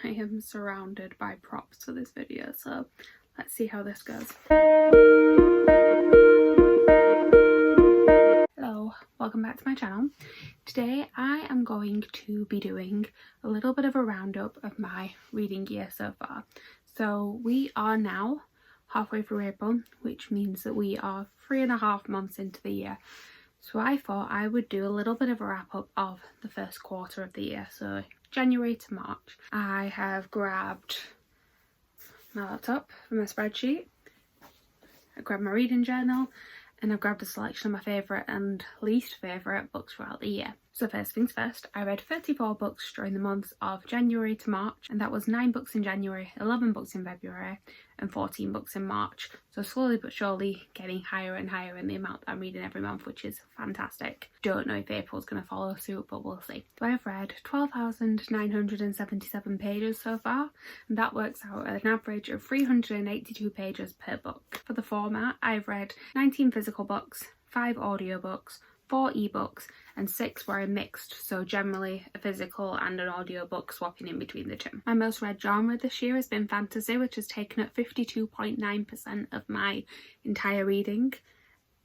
I am surrounded by props for this video, so let's see how this goes. Hello, welcome back to my channel. Today I am going to be doing a little bit of a roundup of my reading year so far. So we are now halfway through April, which means that we are 3.5 months into the year. So I thought I would do a little bit of a wrap up of the first quarter of the year, so January to March. I have grabbed my laptop from a spreadsheet, I grabbed my reading journal, and I've grabbed a selection of my favourite and least favourite books throughout the year. So first things first, I read 34 books during the months of January to March, and that was 9 books in January, 11 books in February, and 14 books in March. So slowly but surely getting higher and higher in the amount that I'm reading every month, which is fantastic. Don't know if April's going to follow suit, but we'll see. So I've read 12,977 pages so far, and that works out at an average of 382 pages per book. For the format, I've read 19 physical books, 5 audiobooks, 4 ebooks, and 6 were mixed, so generally a physical and an audiobook swapping in between the two. My most read genre this year has been fantasy, which has taken up 52.9% of my entire reading,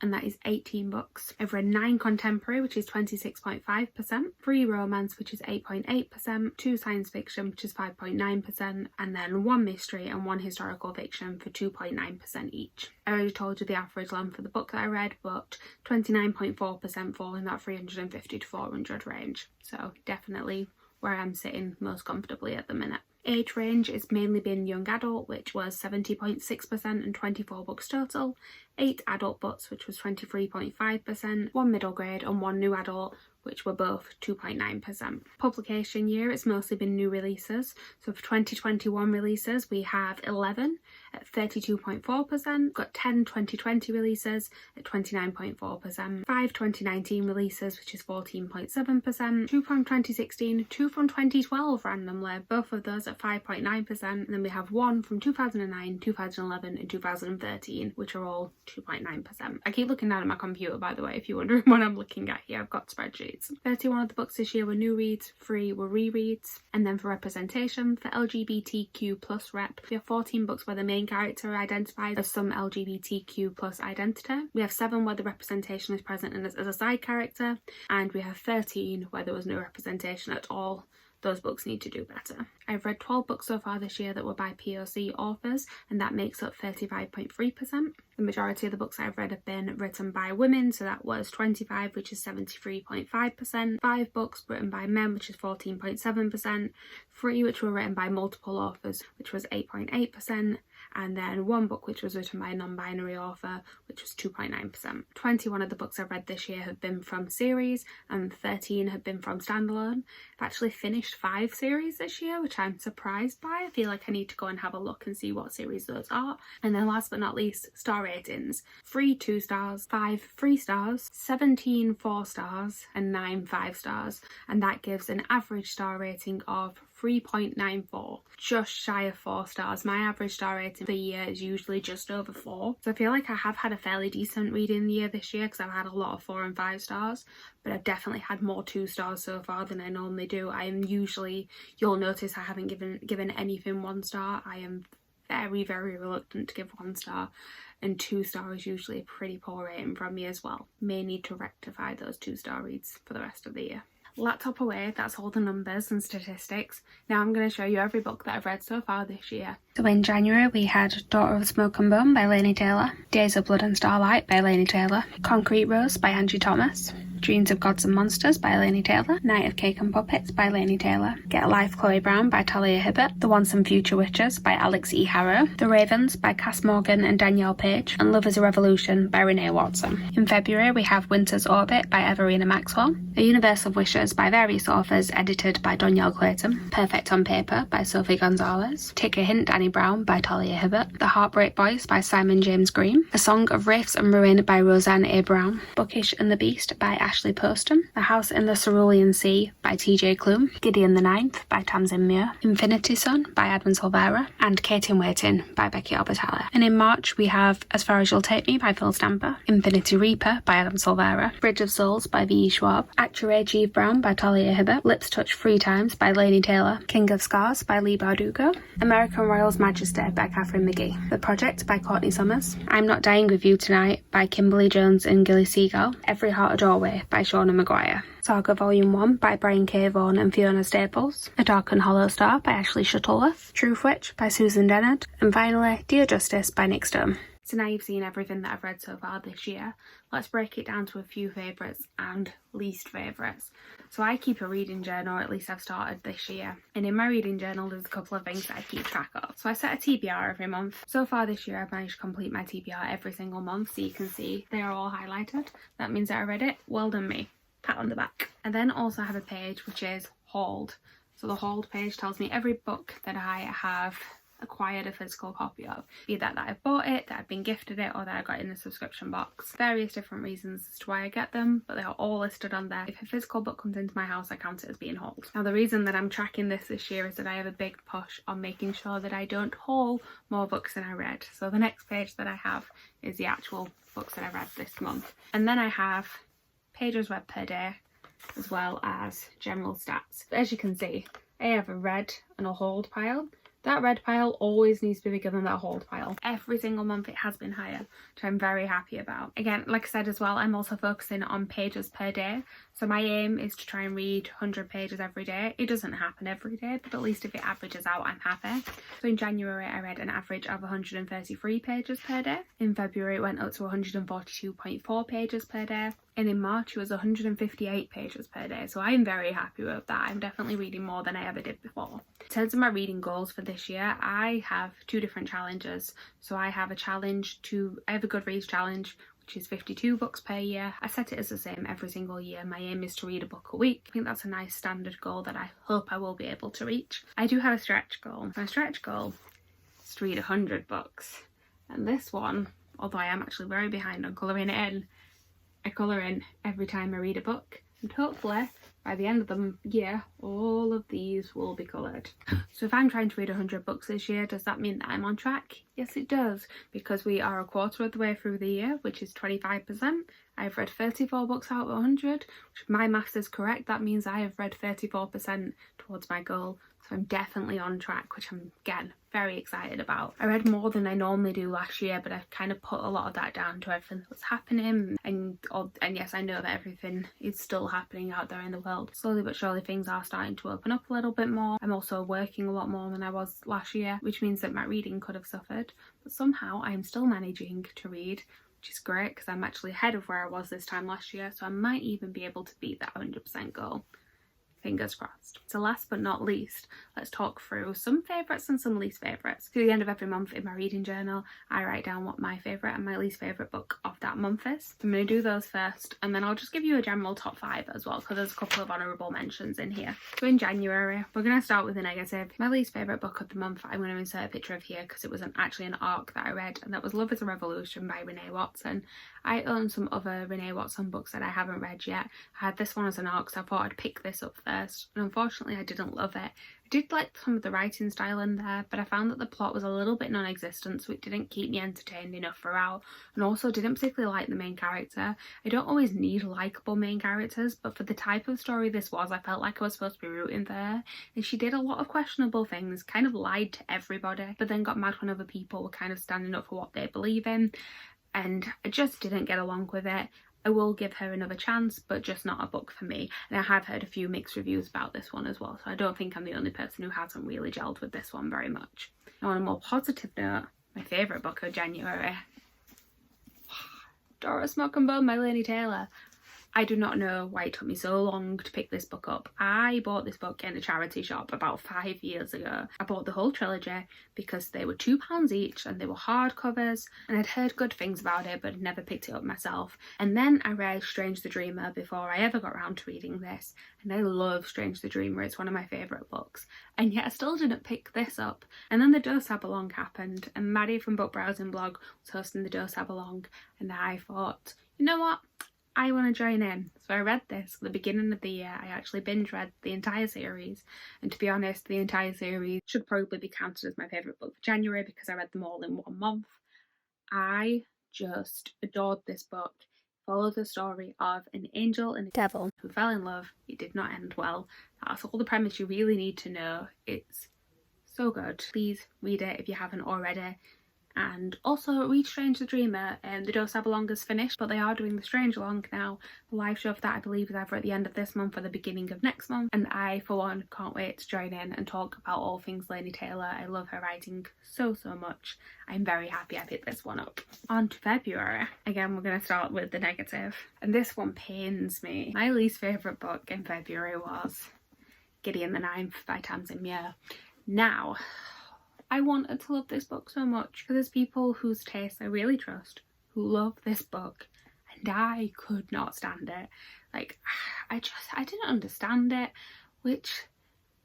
and that is 18 books. I've read 9 contemporary, which is 26.5%, 3 romance, which is 8.8%, 2 science fiction, which is 5.9%, and then 1 mystery and 1 historical fiction for 2.9% each. I already told you the average length of the book that I read, but 29.4% fall in that 350 to 400 range. So definitely where I'm sitting most comfortably at the minute. Age range has mainly been young adult, which was 70.6% and 24 books total, 8 adult books, which was 23.5%, 1 middle grade and 1 new adult, which were both 2.9%. Publication year, it's mostly been new releases. So for 2021 releases, we have 11 at 32.4%, got 10 2020 releases at 29.4%, 5 2019 releases, which is 14.7%, 2 from 2016, 2 from 2012 randomly, both of those at 5.9%, and then we have 1 from 2009, 2011 and 2013, which are all 2.9%. I keep looking down at my computer, by the way, if you're wondering what I'm looking at here. I've got spreadsheets. 31 of the books this year were new reads, 3 were rereads. And then for representation, for LGBTQ plus rep, we have 14 books where the main character identifies as some LGBTQ plus identity. We have 7 where the representation is present as a side character, and we have 13 where there was no representation at all. Those books need to do better. I've read 12 books so far this year that were by POC authors, and that makes up 35.3%. The majority of the books I've read have been written by women, so that was 25, which is 73.5%. 5 books written by men, which is 14.7%. 3 which were written by multiple authors, which was 8.8%. And then 1 book which was written by a non-binary author, which was 2.9%. 21 of the books I've read this year have been from series, and 13 have been from standalone. I've actually finished 5 series this year, which I'm surprised by. I feel like I need to go and have a look and see what series those are. And then last but not least, star ratings. 3 2 stars, 5 3 stars, 17 4 stars, and 9 5 stars. And that gives an average star rating of 3.94, just shy of 4 stars. My average star rating for the year is usually just over 4. So I feel like I have had a fairly decent reading year this year, because I've had a lot of 4 and 5 stars, but I've definitely had more 2 stars so far than I normally do. I am usually, you'll notice I haven't given anything 1 star. I am very, very reluctant to give 1 star, and 2 stars is usually a pretty poor rating from me as well. May need to rectify those 2 star reads for the rest of the year. Laptop away, that's all the numbers and statistics. Now I'm going to show you every book that I've read so far this year. So in January we had Daughter of Smoke and Bone by Laini Taylor, Days of Blood and Starlight by Laini Taylor, Concrete Rose by Angie Thomas, Dreams of Gods and Monsters by Laini Taylor, Night of Cake and Puppets by Laini Taylor, Get a Life Chloe Brown by Talia Hibbert, The Once and Future Witches by Alex E. Harrow, The Ravens by Cass Morgan and Danielle Page, and Love is a Revolution by Renee Watson. In February we have Winter's Orbit by Everina Maxwell, A Universe of Wishes by various authors edited by Donielle Clayton, Perfect on Paper by Sophie Gonzalez, Take a Hint Annie Brown by Talia Hibbert, The Heartbreak Voice by Simon James Green, A Song of Wraiths and Ruin by Roseanne A. Brown, Bookish and the Beast by Ashley Poston, The House in the Cerulean Sea by T.J. Klum, Gideon the Ninth by Tamsin Muir, Infinity Son by Edmund Silvera, and Kate in Waiting by Becky Albertalli. And in March we have As Far As You'll Take Me by Phil Stamper, Infinity Reaper by Adam Silvera, Bridge of Souls by V.E. Schwab, Actuary Jeeve Brown by Talia Hibbert, Lips Touch 3 Times by Laini Taylor, King of Scars by Lee Bardugo, American Royals Majesty by Catherine McGee, The Project by Courtney Summers, I'm Not Dying With You Tonight by Kimberly Jones and Gilly Seagull, Every Heart a Doorway by Shauna Maguire, Saga Volume 1 by Brian K. Vaughan and Fiona Staples, A Dark and Hollow Star by Ashley Shuttleworth, Truth Witch by Susan Dennard, and finally Dear Justice by Nick Stone. So now you've seen everything that I've read so far this year, let's break it down to a few favourites and least favourites. So I keep a reading journal, or at least I've started this year, and in my reading journal there's a couple of things that I keep track of. So I set a TBR every month. So far this year I've managed to complete my TBR every single month, so you can see they are all highlighted. That means that I read it. Well done me. Pat on the back. I then also have a page which is hauled. So the hauled page tells me every book that I have acquired a physical copy of, be that I've bought it, that I've been gifted it, or that I got in the subscription box. Various different reasons as to why I get them, but they are all listed on there. If a physical book comes into my house, I count it as being hauled. Now the reason that I'm tracking this year is that I have a big push on making sure that I don't haul more books than I read. So the next page that I have is the actual books that I read this month. And then I have pages read per day, as well as general stats. As you can see, I have a read and a hauled pile. That read pile always needs to be bigger than that hauled pile. Every single month it has been higher, which I'm very happy about. Again, like I said as well, I'm also focusing on pages per day. So my aim is to try and read 100 pages every day. It doesn't happen every day, but at least if it averages out, I'm happy. So in January, I read an average of 133 pages per day. In February, it went up to 142.4 pages per day. And in March, it was 158 pages per day. So I'm very happy with that. I'm definitely reading more than I ever did before. In terms of my reading goals for this year, I have 2 different challenges. So I have a Goodreads challenge, which is 52 books per year. I set it as the same every single year. My aim is to read a book a week. I think that's a nice standard goal that I hope I will be able to reach. I do have a stretch goal. My stretch goal is to read 100 books. And this one, although I am actually very behind on colouring it in, I colour in every time I read a book, and hopefully by the end of the year all of these will be coloured. So if I'm trying to read 100 books this year, does that mean that I'm on track? Yes it does, because we are a quarter of the way through the year, which is 25%. I've read 34 books out of 100, which if my maths is correct, that means I have read 34% towards my goal. So I'm definitely on track, which I'm, again, very excited about. I read more than I normally do last year, but I've kind of put a lot of that down to everything that was happening. And yes, I know that everything is still happening out there in the world. Slowly but surely things are starting to open up a little bit more. I'm also working a lot more than I was last year, which means that my reading could have suffered. But somehow I'm still managing to read, which is great because I'm actually ahead of where I was this time last year. So I might even be able to beat that 100% goal. Fingers crossed. So last but not least, let's talk through some favourites and some least favourites. To the end of every month in my reading journal, I write down what my favourite and my least favourite book of that month is. I'm going to do those first, and then I'll just give you a general top 5 as well, because there's a couple of honourable mentions in here. So in January, we're going to start with a negative. My least favourite book of the month, I'm going to insert a picture of here because it was actually an arc that I read, and that was Love is a Revolution by Renee Watson. I own some other Renee Watson books that I haven't read yet. I had this one as an arc, so I thought I'd pick this up first, and unfortunately I didn't love it. I did like some of the writing style in there, but I found that the plot was a little bit non-existent, so it didn't keep me entertained enough throughout, and also didn't particularly like the main character. I don't always need likeable main characters, but for the type of story this was, I felt like I was supposed to be rooting for her, and she did a lot of questionable things, kind of lied to everybody, but then got mad when other people were kind of standing up for what they believe in, and I just didn't get along with it. I will give her another chance, but just not a book for me. And I have heard a few mixed reviews about this one as well, so I don't think I'm the only person who hasn't really gelled with this one very much. Now on a more positive note, my favourite book of January, Dora Smoke and Bone by Laini Taylor. I do not know why it took me so long to pick this book up. I bought this book in a charity shop about 5 years ago. I bought the whole trilogy because they were £2 each and they were hardcovers, and I'd heard good things about it but never picked it up myself. And then I read Strange the Dreamer before I ever got around to reading this, and I love Strange the Dreamer. It's one of my favourite books, and yet I still didn't pick this up. And then the Do Sab Along happened, and Maddie from Book Browsing Blog was hosting the Do Sab Along, and I thought, you know what? I want to join in. So I read this at the beginning of the year. I actually binge read the entire series, and to be honest, the entire series should probably be counted as my favourite book for January because I read them all in 1 month. I just adored this book. It follows the story of an angel and a devil who fell in love. It did not end well. That's all the premise you really need to know. It's so good. Please read it if you haven't already. And also read Strange the Dreamer. The Dos Abalonga's finished, but they are doing the Strange Along now. The live show for that I believe is either at the end of this month or the beginning of next month. And I, for one, can't wait to join in and talk about all things Laini Taylor. I love her writing so much. I'm very happy I picked this one up. On to February. Again, we're going to start with the negative. And this one pains me. My least favourite book in February was Gideon the Ninth by Tamsin Muir. Now, I wanted to love this book so much because there's people whose tastes I really trust who love this book, and I could not stand it. Like, I didn't understand it, which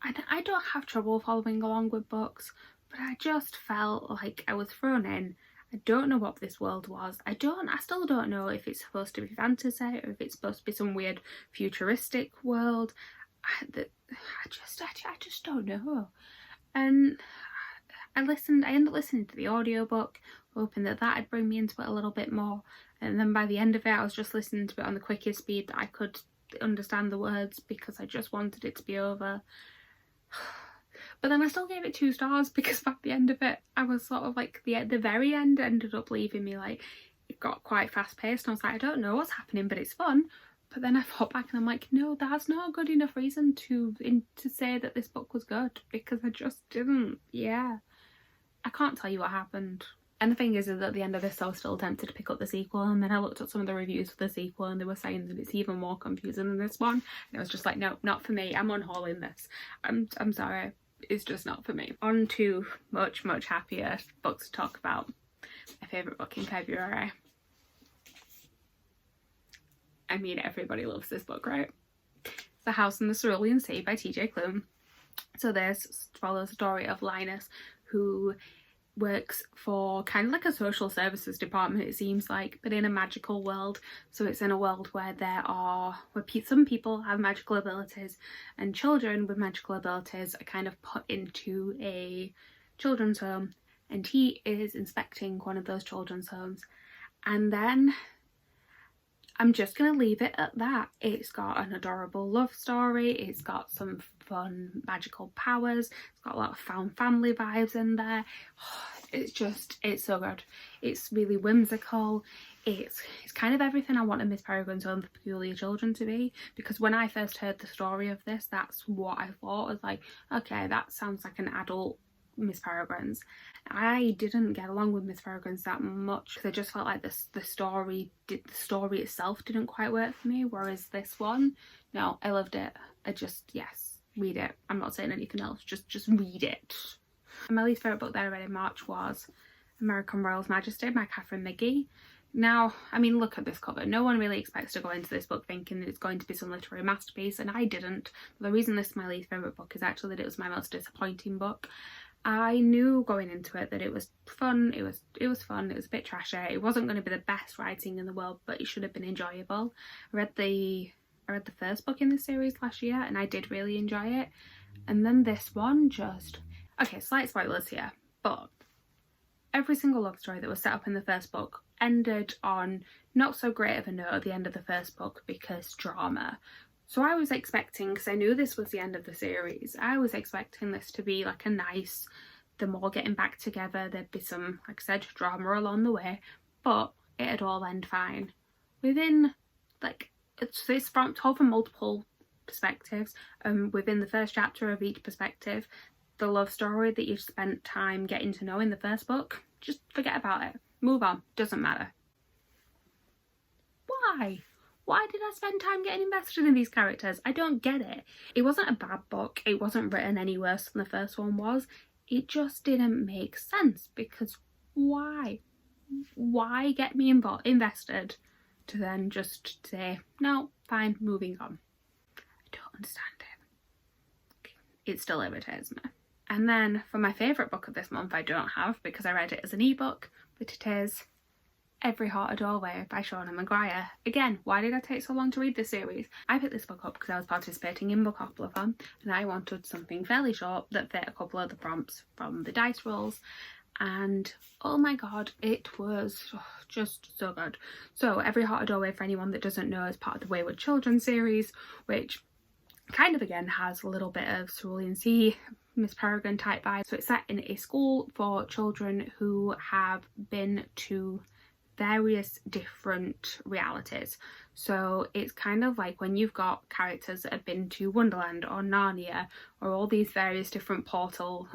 I don't have trouble following along with books, but I just felt like I was thrown in. I don't know what this world was. I still don't know if it's supposed to be fantasy or if it's supposed to be some weird futuristic world. I just don't know. And I ended up listening to the audiobook, hoping that that'd bring me into it a little bit more. And then by the end of it, I was just listening to it on the quickest speed that I could understand the words because I just wanted it to be over. But then I still gave it 2 stars because by the end of it, I was sort of like, the very end ended up leaving me like, it got quite fast paced. And I was like, I don't know what's happening, but it's fun. But then I thought back and I'm like, no, that's not a good enough reason to say that this book was good, because I just didn't. Yeah. I can't tell you what happened. And the thing is that at the end of this I was still tempted to pick up the sequel, and then I looked at some of the reviews for the sequel and they were saying that it's even more confusing than this one, and I was just like, no, not for me. I'm unhauling this. I'm sorry, it's just not for me. On to much happier books to talk about. My favourite book in February. I mean, everybody loves this book, right? It's The House in the Cerulean Sea by TJ Klune. So this follows the story of Linus, who works for kind of like a social services department, it seems like, but in a magical world. So it's in a world where some people have magical abilities, and children with magical abilities are kind of put into a children's home, and he is inspecting one of those children's homes. And then I'm just going to leave it at that. It's got an adorable love story, it's got some fun magical powers, it's got a lot of found family vibes in there. It's so good. It's really whimsical. It's kind of everything I want a Miss Peregrine's Home for Peculiar Children to be, because when I first heard the story of this, that's what I thought. I was like, okay, that sounds like an adult Miss Peregrine's. I didn't get along with Miss Peregrine's that much because I just felt like the story itself didn't quite work for me, whereas this one, no, I loved it. Yes, read it. I'm not saying anything else, just read it. And my least favourite book that I read in March was American Royals Majesty by Catherine McGee. Now, I mean, look at this cover. No one really expects to go into this book thinking that it's going to be some literary masterpiece, and I didn't. The reason this is my least favourite book is actually that it was my most disappointing book. I knew going into it that it was fun, it was fun, it was a bit trashy, it wasn't going to be the best writing in the world, but it should have been enjoyable. I read the first book in the series last year and I did really enjoy it, and then this one just... Okay, slight spoilers here, but every single love story that was set up in the first book ended on not so great of a note at the end of the first book because drama. So I was expecting, because I knew this was the end of the series, I was expecting this to be like a nice, them all getting back together, there'd be some, like I said, drama along the way, but it had all end fine. Within, like, it's told from multiple perspectives, within the first chapter of each perspective, the love story that you've spent time getting to know in the first book, just forget about it. Move on. Doesn't matter. Why? Why did I spend time getting invested in these characters? I don't get it. It wasn't a bad book. It wasn't written any worse than the first one was. It just didn't make sense, because why? Why get me invested to then just say, no, fine, moving on? I don't understand it. It still irritates me. And then for my favourite book of this month, I don't have, because I read it as an ebook, but it is Every Heart a Doorway by Shauna Maguire. Again, why did I take so long to read this series? I picked this book up because I was participating in Bookopoly and I wanted something fairly short that fit a couple of the prompts from the dice rolls, and oh my god, it was just so good. So Every Heart a Doorway, for anyone that doesn't know, is part of the Wayward Children series, which kind of again has a little bit of Cerulean Sea, Miss Peregrine type vibe. So it's set in a school for children who have been to various different realities. So it's kind of like when you've got characters that have been to Wonderland or Narnia or all these various different portal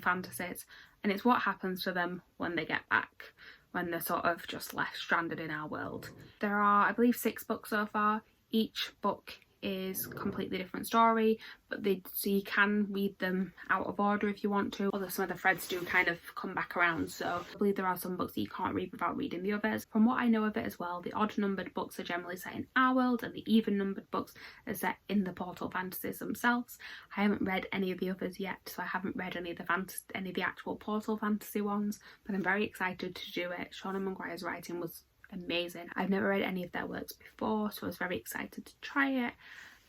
fantasies, and it's what happens to them when they get back, when they're sort of just left stranded in our world. There are, I believe, 6 books so far. Each book is a completely different story, but so you can read them out of order if you want to, although some of the threads do kind of come back around. So I believe there are some books that you can't read without reading the others. From what I know of it as well, the odd numbered books are generally set in our world and the even numbered books are set in the portal fantasies themselves. I haven't read any of the others yet, so I haven't read any of the actual portal fantasy ones, but I'm very excited to do it. Shauna Maguire's writing was amazing. I've never read any of their works before, so I was very excited to try it,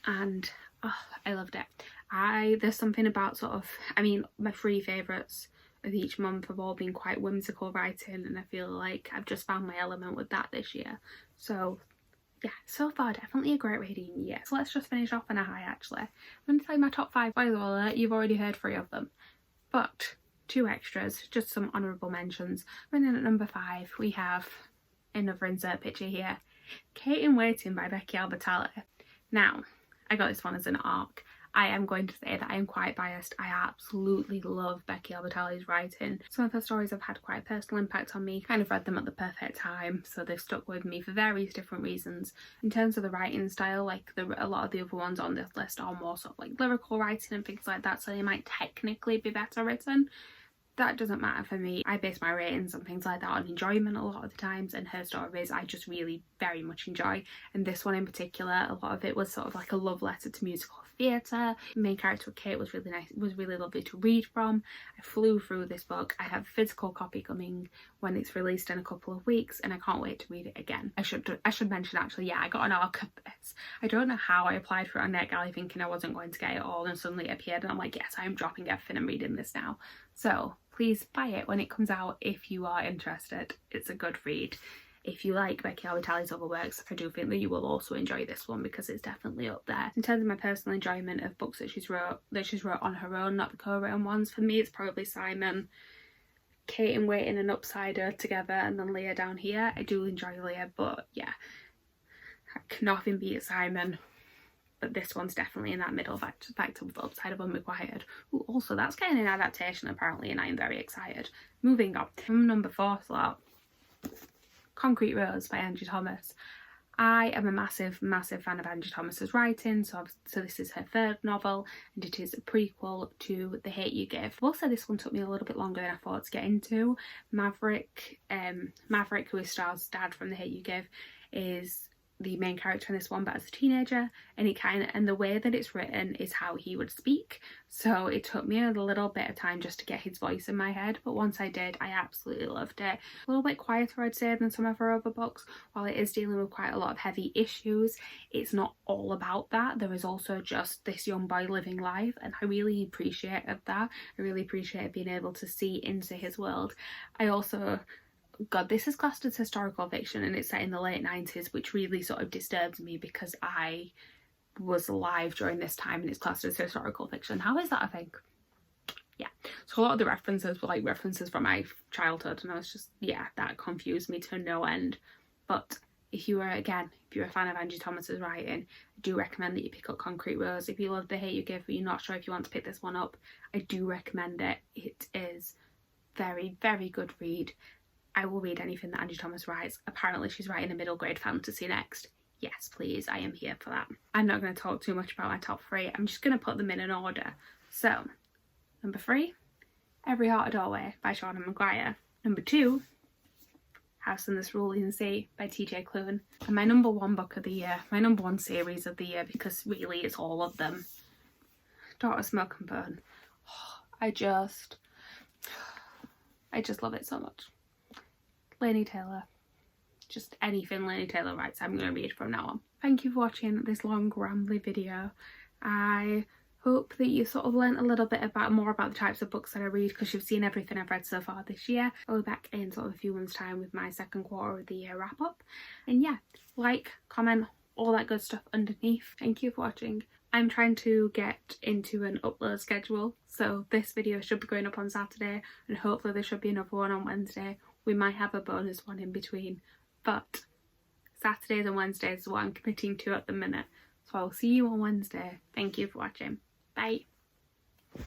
and I loved it. There's something about sort of, I mean, my 3 favourites of each month have all been quite whimsical writing, and I feel like I've just found my element with that this year. So yeah, so far definitely a great reading year. So let's just finish off on a high actually. I'm going to tell you my top 5. Spoiler alert, you've already heard 3 of them, but 2 extras, just some honourable mentions. Running at number 5 we have another insert picture here, Kate in Waiting by Becky Albertalli. Now, I got this one as an ARC. I am going to say that I am quite biased. I absolutely love Becky Albertalli's writing. Some of her stories have had quite a personal impact on me. Kind of read them at the perfect time, so they've stuck with me for various different reasons. In terms of the writing style, like a lot of the other ones on this list are more sort of like lyrical writing and things like that, so they might technically be better written. That doesn't matter for me. I base my ratings and things like that on enjoyment a lot of the times, and her stories I just really very much enjoy. And this one in particular, a lot of it was sort of like a love letter to musical theatre. The main character Kate was really nice, was really lovely to read from. I flew through this book. I have a physical copy coming when it's released in a couple of weeks, and I can't wait to read it again. I should mention actually, yeah, I got an ARC of this. I don't know how I applied for it on NetGalley thinking I wasn't going to get it all, and suddenly it appeared, and I'm like, yes, I'm dropping everything and reading this now. So please buy it when it comes out if you are interested. It's a good read. If you like Becky Albertalli's other works, I do think that you will also enjoy this one because it's definitely up there. In terms of my personal enjoyment of books that she's wrote on her own, not the co-written ones, for me it's probably Simon, Kate in Waiting and Upsider together, and then Leah down here. I do enjoy Leah, but yeah, nothing beats Simon. But this one's definitely in that middle fact of Upside of Unrequired. Ooh, also that's getting an adaptation apparently, and I am very excited. Moving on, from number 4 slot, Concrete Rose by Angie Thomas. I am a massive fan of Angie Thomas's writing, so this is her 3rd novel, and it is a prequel to The Hate You Give. Also, this one took me a little bit longer than I thought to get into. Maverick, who is Star's dad from The Hate You Give, is the main character in this one, but as a teenager, and the way that it's written is how he would speak, so it took me a little bit of time just to get his voice in my head, but once I did, I absolutely loved it. A little bit quieter, I'd say, than some of her other books. While it is dealing with quite a lot of heavy issues, it's not all about that. There is also just this young boy living life, and I really appreciated that. I really appreciated being able to see into his world. I also, God, this is classed as historical fiction and it's set in the late 90s, which really sort of disturbs me because I was alive during this time and it's classed as historical fiction. How is that a thing? Yeah, so a lot of the references were like references from my childhood, and I was just, yeah, that confused me to no end. But if you're a fan of Angie Thomas's writing, I do recommend that you pick up Concrete Rose. If you love The Hate You Give but you're not sure if you want to pick this one up, I do recommend it. It is very, very good read. I will read anything that Angie Thomas writes. Apparently she's writing a middle grade fantasy next. Yes, please, I am here for that. I'm not going to talk too much about my top 3. I'm just going to put them in an order. So, number 3, Every Heart a Doorway by Shauna Maguire. Number 2, House in the Cerulean Sea by TJ Klune. And my number 1 book of the year, my number 1 series of the year, because really it's all of them, Daughter, Smoke and Burn. I just love it so much. Laini Taylor, just anything Laini Taylor writes I'm going to read from now on. Thank you for watching this long rambly video. I hope that you sort of learnt a little bit more about the types of books that I read, because you've seen everything I've read so far this year. I'll be back in sort of a few months' time with my second quarter of the year wrap up. And yeah, like, comment, all that good stuff underneath. Thank you for watching. I'm trying to get into an upload schedule, so this video should be going up on Saturday and hopefully there should be another one on Wednesday. We might have a bonus one in between, but Saturdays and Wednesdays is what I'm committing to at the minute. So I'll see you on Wednesday. Thank you for watching. Bye.